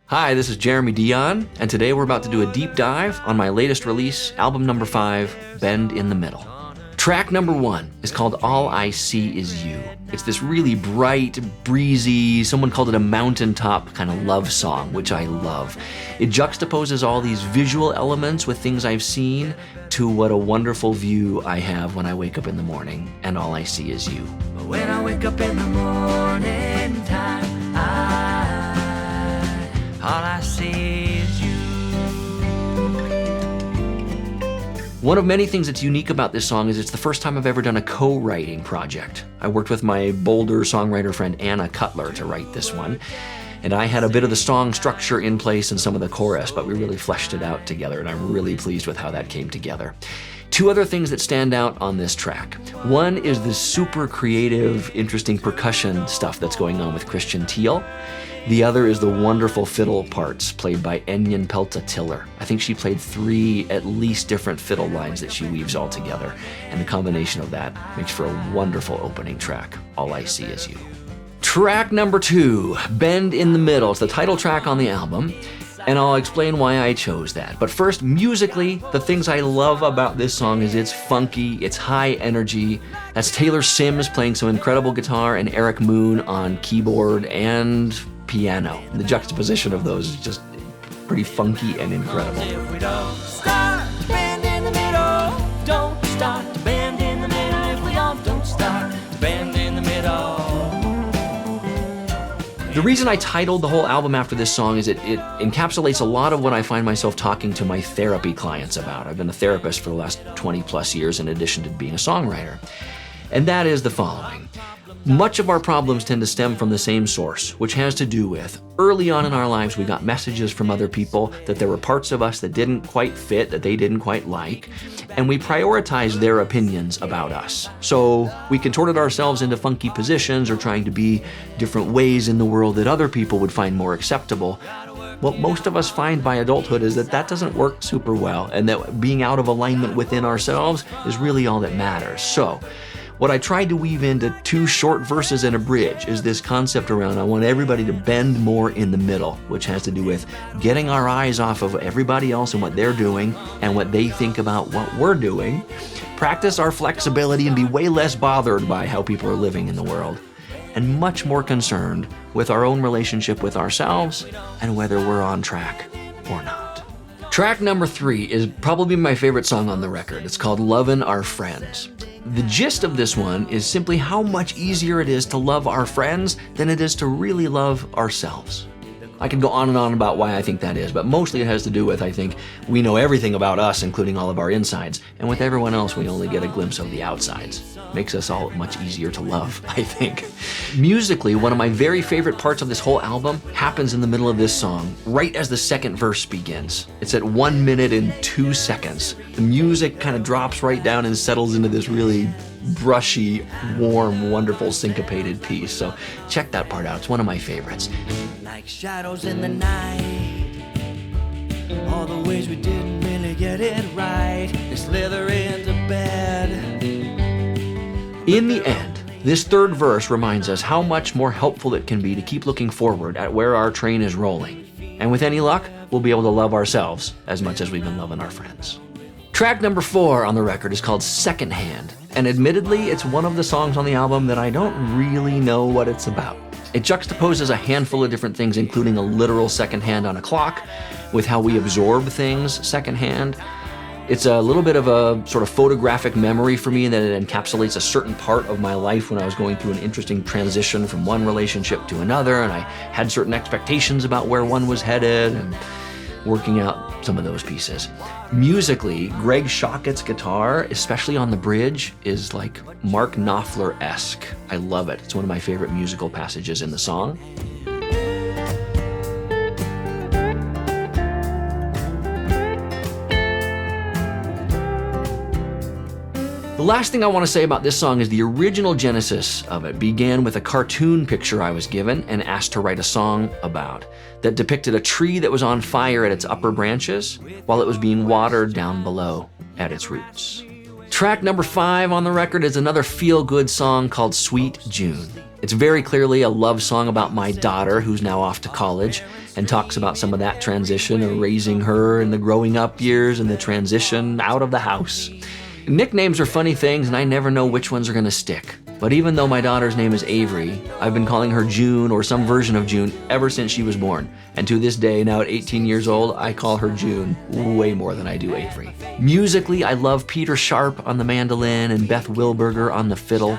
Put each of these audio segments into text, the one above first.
Hi, this is Jeremy Dion, and today we're about to do a deep dive on my latest release, album number 5, Bend in the Middle. Track number 1 is called All I See Is You. It's this really bright, breezy, someone called it a mountaintop kind of love song, which I love. It juxtaposes all these visual elements with things I've seen to what a wonderful view I have when I wake up in the morning, and all I see is you. When I wake up in the morning time, all I see is you. One of many things that's unique about this song is it's the first time I've ever done a co-writing project. I worked with my Boulder songwriter friend Anna Cutler to write this one, and I had a bit of the song structure in place and some of the chorus, but we really fleshed it out together, and I'm really pleased with how that came together. 2 other things that stand out on this track. One is the super creative, interesting percussion stuff that's going on with Christian Thiel. The other is the wonderful fiddle parts played by Enyen Pelta Tiller. I think she played 3 at least different fiddle lines that she weaves all together, and the combination of that makes for a wonderful opening track, All I See Is You. Track number 2, Bend in the Middle. It's the title track on the album, and I'll explain why I chose that. But first, musically, the things I love about this song is it's funky, it's high energy. That's Taylor Sims playing some incredible guitar and Eric Moon on keyboard and piano. The juxtaposition of those is just pretty funky and incredible. If we don't start to bend in the middle, don't start to bend in the middle. If we all don't start to bend in the middle. The reason I titled the whole album after this song is it encapsulates a lot of what I find myself talking to my therapy clients about. I've been a therapist for the last 20 plus years in addition to being a songwriter. And that is the following. Much of our problems tend to stem from the same source, which has to do with early on in our lives we got messages from other people that there were parts of us that didn't quite fit, that they didn't quite like, and we prioritized their opinions about us. So we contorted ourselves into funky positions or trying to be different ways in the world that other people would find more acceptable. What most of us find by adulthood is that that doesn't work super well, and that being out of alignment within ourselves is really all that matters. So what I tried to weave into 2 short verses and a bridge is this concept around I want everybody to bend more in the middle, which has to do with getting our eyes off of everybody else and what they're doing and what they think about what we're doing, practice our flexibility and be way less bothered by how people are living in the world, and much more concerned with our own relationship with ourselves and whether we're on track or not. Track number 3 is probably my favorite song on the record. It's called Lovin' Our Friends. The gist of this one is simply how much easier it is to love our friends than it is to really love ourselves. I could go on and on about why I think that is, but mostly it has to do with, I think, we know everything about us, including all of our insides, and with everyone else we only get a glimpse of the outsides. Makes us all much easier to love, I think. Musically, one of my very favorite parts of this whole album happens in the middle of this song, right as the second verse begins. It's at 1 minute and 2 seconds. The music kind of drops right down and settles into this really brushy, warm, wonderful, syncopated piece. So check that part out. It's one of my favorites. Like shadows in the night, all the ways we didn't really get it right, they slither into bed. In the end, this third verse reminds us how much more helpful it can be to keep looking forward at where our train is rolling. And with any luck, we'll be able to love ourselves as much as we've been loving our friends. Track number 4 on the record is called Second Hand, and admittedly, it's one of the songs on the album that I don't really know what it's about. It juxtaposes a handful of different things, including a literal second hand on a clock, with how we absorb things secondhand. It's a little bit of a sort of photographic memory for me that it encapsulates a certain part of my life when I was going through an interesting transition from one relationship to another, and I had certain expectations about where one was headed, and working out some of those pieces. Musically, Greg Shockett's guitar, especially on the bridge, is like Mark Knopfler-esque. I love it. It's one of my favorite musical passages in the song. The last thing I want to say about this song is the original genesis of it began with a cartoon picture I was given and asked to write a song about that depicted a tree that was on fire at its upper branches while it was being watered down below at its roots. Track number 5 on the record is another feel-good song called Sweet June. It's very clearly a love song about my daughter, who's now off to college, and talks about some of that transition of raising her in the growing up years and the transition out of the house. Nicknames are funny things, and I never know which ones are going to stick. But even though my daughter's name is Avery, I've been calling her June or some version of June ever since she was born. And to this day, now at 18 years old, I call her June way more than I do Avery. Musically, I love Peter Sharp on the mandolin and Beth Wilberger on the fiddle.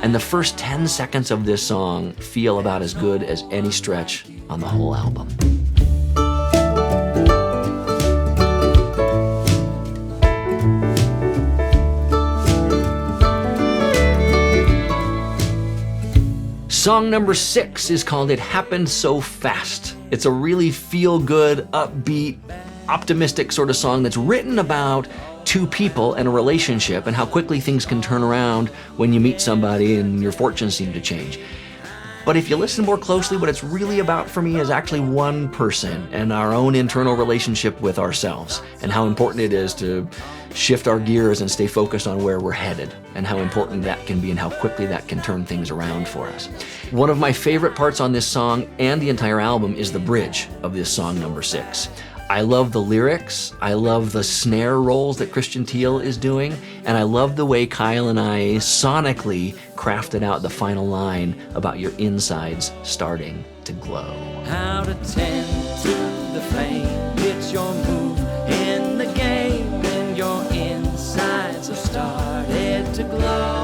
And the first 10 seconds of this song feel about as good as any stretch on the whole album. Song number 6 is called It Happened So Fast. It's a really feel-good, upbeat, optimistic sort of song that's written about two people and a relationship and how quickly things can turn around when you meet somebody and your fortunes seem to change. But if you listen more closely, what it's really about for me is actually one person and our own internal relationship with ourselves, and how important it is to shift our gears and stay focused on where we're headed, and how important that can be and how quickly that can turn things around for us. One of my favorite parts on this song and the entire album is the bridge of this song number 6. I love the lyrics, I love the snare rolls that Christian Thiel is doing, and I love the way Kyle and I sonically crafted out the final line about your insides starting to glow. How to tend to the flame, it's your move in the game when your insides have started to glow.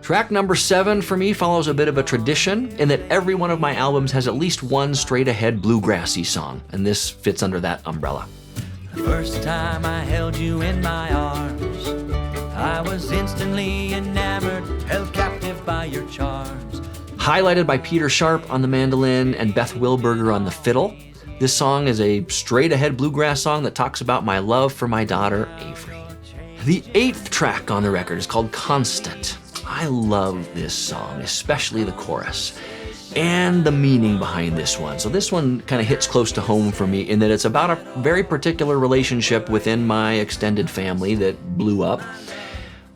Track number 7 for me follows a bit of a tradition in that every one of my albums has at least one straight-ahead bluegrassy song, and this fits under that umbrella. The first time I held you in my arms, I was instantly enamored, held captive by your charms. Highlighted by Peter Sharp on the mandolin and Beth Wilberger on the fiddle, this song is a straight-ahead bluegrass song that talks about my love for my daughter, Avery. The 8th track on the record is called Constant. I love this song, especially the chorus and the meaning behind this one. So this one kind of hits close to home for me in that it's about a very particular relationship within my extended family that blew up.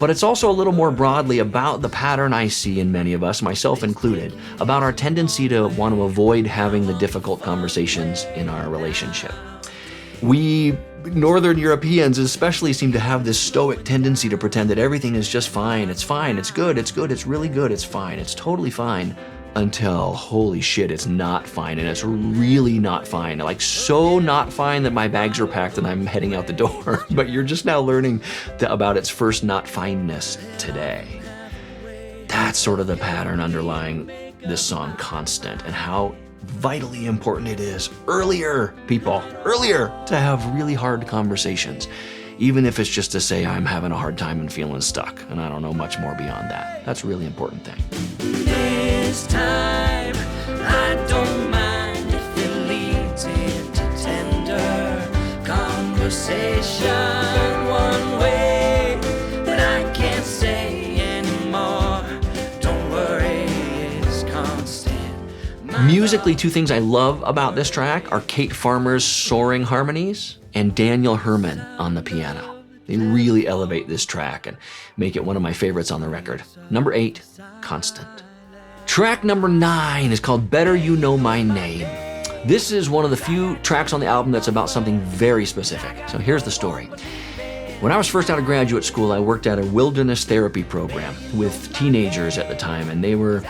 But it's also a little more broadly about the pattern I see in many of us, myself included, about our tendency to want to avoid having the difficult conversations in our relationship. We Northern Europeans especially seem to have this stoic tendency to pretend that everything is just fine, it's good, it's really good, it's fine, it's totally fine, until holy shit, it's not fine, and it's really not fine. Like so not fine that my bags are packed and I'm heading out the door. But you're just now learning about its first not fineness today. That's sort of the pattern underlying this song, Constant, and how vitally important it is earlier to have really hard conversations, even if it's just to say I'm having a hard time and feeling stuck, and I don't know much more beyond that. That's a really important thing. This time I don't mind if it leads into tender conversation one way, but I can't say anymore. Don't worry, it's constant. Musically, two things I love about this track are Kate Farmer's soaring harmonies and Daniel Herman on the piano. They really elevate this track and make it one of my favorites on the record. Number 8, Constant. Track number 9 is called Better You Know My Name. This is one of the few tracks on the album that's about something very specific. So here's the story. When I was first out of graduate school, I worked at a wilderness therapy program with teenagers at the time, and they were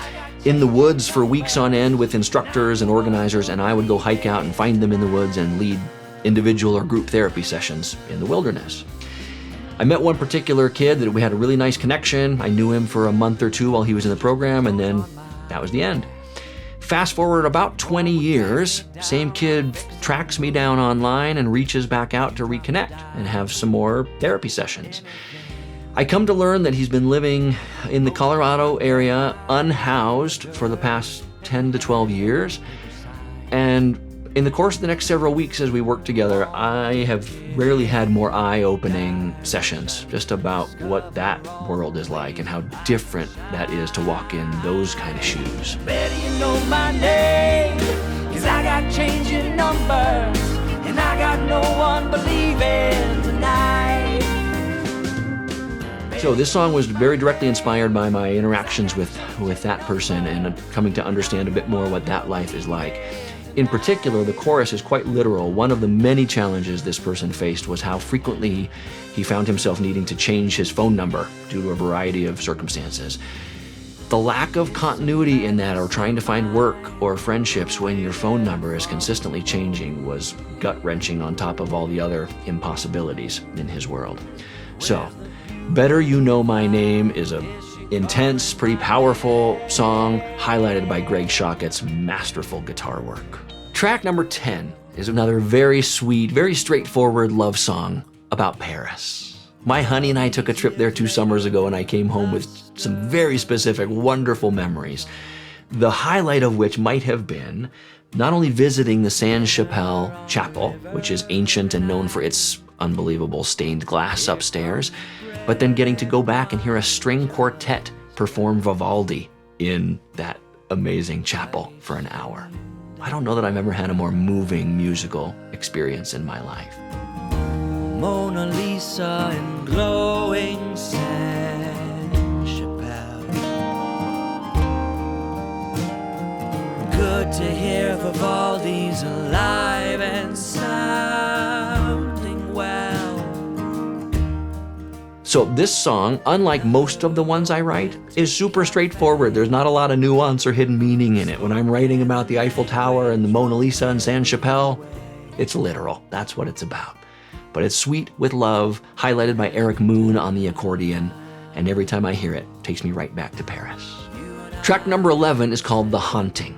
in the woods for weeks on end with instructors and organizers, and I would go hike out and find them in the woods and lead individual or group therapy sessions in the wilderness. I met one particular kid that we had a really nice connection. I knew him for a month or two while he was in the program, and then that was the end. Fast forward about 20 years, same kid tracks me down online and reaches back out to reconnect and have some more therapy sessions. I come to learn that he's been living in the Colorado area unhoused for the past 10 to 12 years. And in the course of the next several weeks as we work together, I have rarely had more eye-opening sessions just about what that world is like and how different that is to walk in those kind of shoes. Better you know my name, 'cause I got changing numbers, and I got no one believing tonight. So this song was very directly inspired by my interactions with that person and coming to understand a bit more what that life is like. In particular, the chorus is quite literal. One of the many challenges this person faced was how frequently he found himself needing to change his phone number due to a variety of circumstances. The lack of continuity in that, or trying to find work or friendships when your phone number is consistently changing, was gut-wrenching on top of all the other impossibilities in his world. So, Better You Know My Name is a intense, pretty powerful song highlighted by Greg Shockett's masterful guitar work. Track number 10 is another very sweet, very straightforward love song about Paris. My honey and I took a trip there 2 summers ago, and I came home with some very specific, wonderful memories. The highlight of which might have been not only visiting the Sainte-Chapelle Chapel, which is ancient and known for its unbelievable stained glass upstairs, but then getting to go back and hear a string quartet perform Vivaldi in that amazing chapel for an hour. I don't know that I've ever had a more moving musical experience in my life. Mona Lisa and glowing Sainte-Chapelle. Good to hear Vivaldi's alive and sounding well. So this song, unlike most of the ones I write, is super straightforward. There's not a lot of nuance or hidden meaning in it. When I'm writing about the Eiffel Tower and the Mona Lisa and Sainte-Chapelle, it's literal. That's what it's about. But it's sweet with love, highlighted by Eric Moon on the accordion, and every time I hear it, it takes me right back to Paris. Track number 11 is called The Haunting.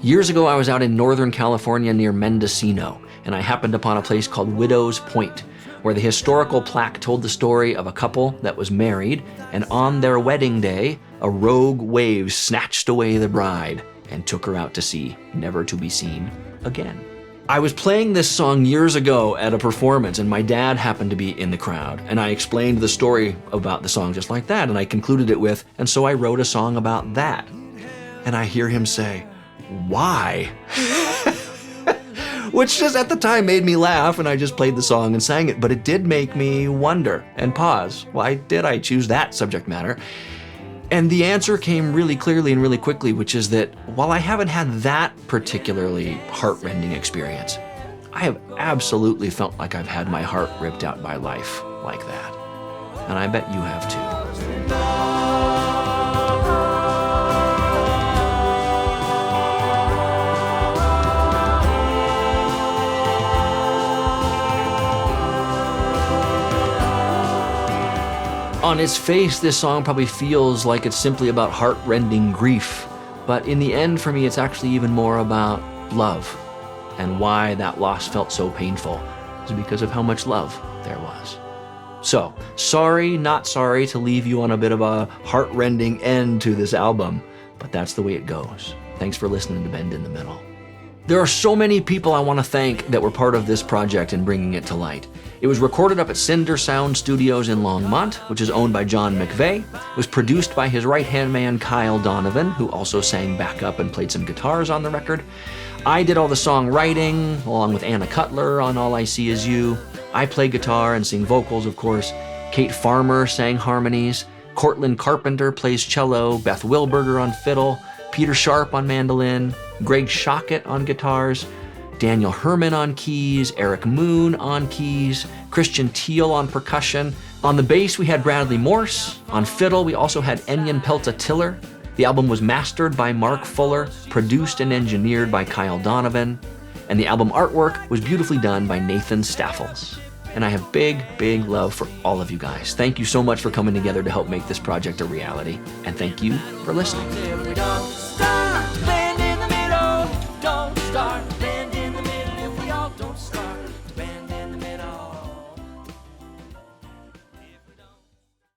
Years ago, I was out in Northern California near Mendocino, and I happened upon a place called Widow's Point, where the historical plaque told the story of a couple that was married, and on their wedding day, a rogue wave snatched away the bride and took her out to sea, never to be seen again. I was playing this song years ago at a performance, and my dad happened to be in the crowd, and I explained the story about the song just like that, and I concluded it with, and so I wrote a song about that. And I hear him say, "Why?" Which just at the time made me laugh, and I just played the song and sang it, but it did make me wonder and pause. Why did I choose that subject matter? And the answer came really clearly and really quickly, which is that while I haven't had that particularly heart-rending experience, I have absolutely felt like I've had my heart ripped out by life like that. And I bet you have too. On its face, this song probably feels like it's simply about heart-rending grief, but in the end, for me, it's actually even more about love, and why that loss felt so painful is because of how much love there was. So, sorry, not sorry to leave you on a bit of a heart-rending end to this album, but that's the way it goes. Thanks for listening to Bend in the Middle. There are so many people I want to thank that were part of this project and bringing it to light. It was recorded up at Cinder Sound Studios in Longmont, which is owned by John McVeigh. It was produced by his right-hand man, Kyle Donovan, who also sang backup and played some guitars on the record. I did all the songwriting, along with Anna Cutler on All I See Is You. I play guitar and sing vocals, of course. Kate Farmer sang harmonies. Cortland Carpenter plays cello. Beth Wilberger on fiddle. Peter Sharp on mandolin. Greg Shockett on guitars. Daniel Herman on keys, Eric Moon on keys, Christian Teal on percussion. On the bass, we had Bradley Morse. On fiddle, we also had Enyon Pelta Tiller. The album was mastered by Mark Fuller, produced and engineered by Kyle Donovan, and the album artwork was beautifully done by Nathan Staffels. And I have big, big love for all of you guys. Thank you so much for coming together to help make this project a reality, and thank you for listening.